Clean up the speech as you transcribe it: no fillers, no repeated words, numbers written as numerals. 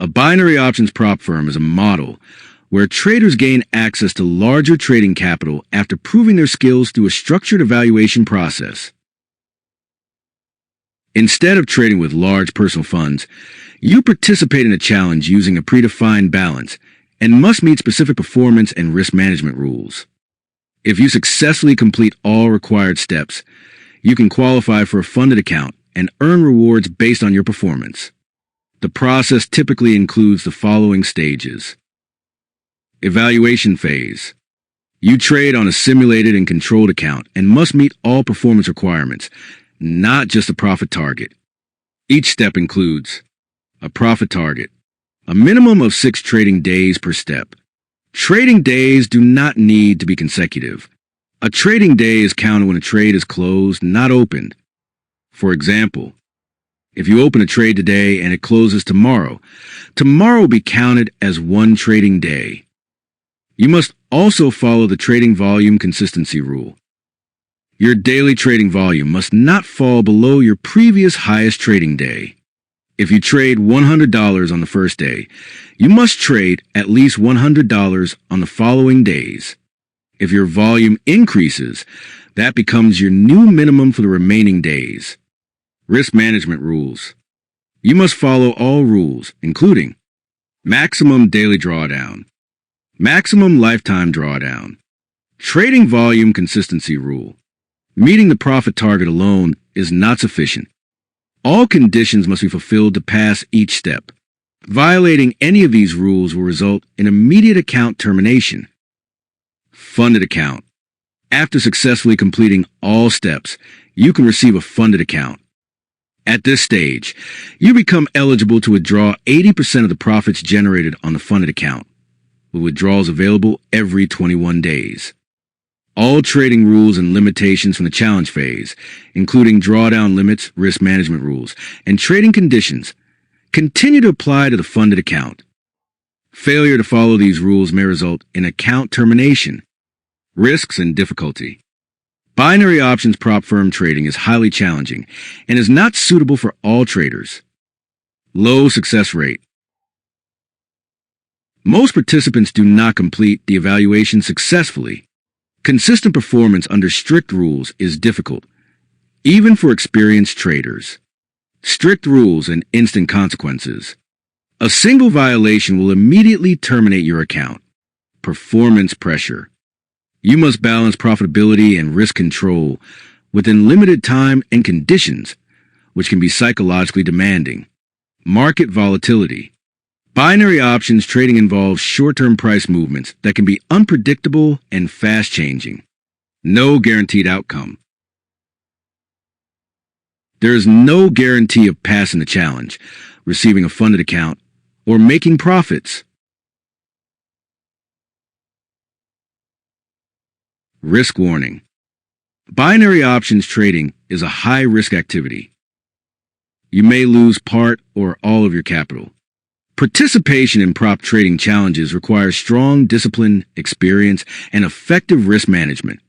A binary options prop firm is a model where traders gain access to larger trading capital after proving their skills through a structured evaluation process. Instead of trading with large personal funds, you participate in a challenge using a predefined balance and must meet specific performance and risk management rules. If you successfully complete all required steps, you can qualify for a funded account and earn rewards based on your performance. The process typically includes the following stages. Evaluation phase. You trade on a simulated and controlled account and must meet all performance requirements, not just a profit target. Each step includes a profit target, a minimum of 6 trading days per step. Trading days do not need to be consecutive. A trading day is counted when a trade is closed, not opened. For example, if you open a trade today and it closes tomorrow, tomorrow will be counted as one trading day. You must also follow the trading volume consistency rule. Your daily trading volume must not fall below your previous highest trading day. If you trade $100 on the first day, you must trade at least $100 on the following days. If your volume increases, that becomes your new minimum for the remaining days. Risk management rules. You must follow all rules, including maximum daily drawdown, maximum lifetime drawdown, trading volume consistency rule. Meeting the profit target alone is not sufficient. All conditions must be fulfilled to pass each step. Violating any of these rules will result in immediate account termination. Funded account. After successfully completing all steps, you can receive a funded account. At this stage, you become eligible to withdraw 80% of the profits generated on the funded account, with withdrawals available every 21 days. All trading rules and limitations from the challenge phase, including drawdown limits, risk management rules, and trading conditions, continue to apply to the funded account. Failure to follow these rules may result in account termination. Risks and difficulty. Binary options prop firm trading is highly challenging and is not suitable for all traders. Low success rate. Most participants do not complete the evaluation successfully. Consistent performance under strict rules is difficult, even for experienced traders. Strict rules and instant consequences. A single violation will immediately terminate your account. Performance pressure. You must balance profitability and risk control within limited time and conditions, which can be psychologically demanding. Market volatility. Binary options trading involves short-term price movements that can be unpredictable and fast-changing. No guaranteed outcome. There is no guarantee of passing the challenge, receiving a funded account, or making profits. Risk warning. Binary options trading is a high-risk activity. You may lose part or all of your capital. Participation in prop trading challenges requires strong discipline, experience, and effective risk management.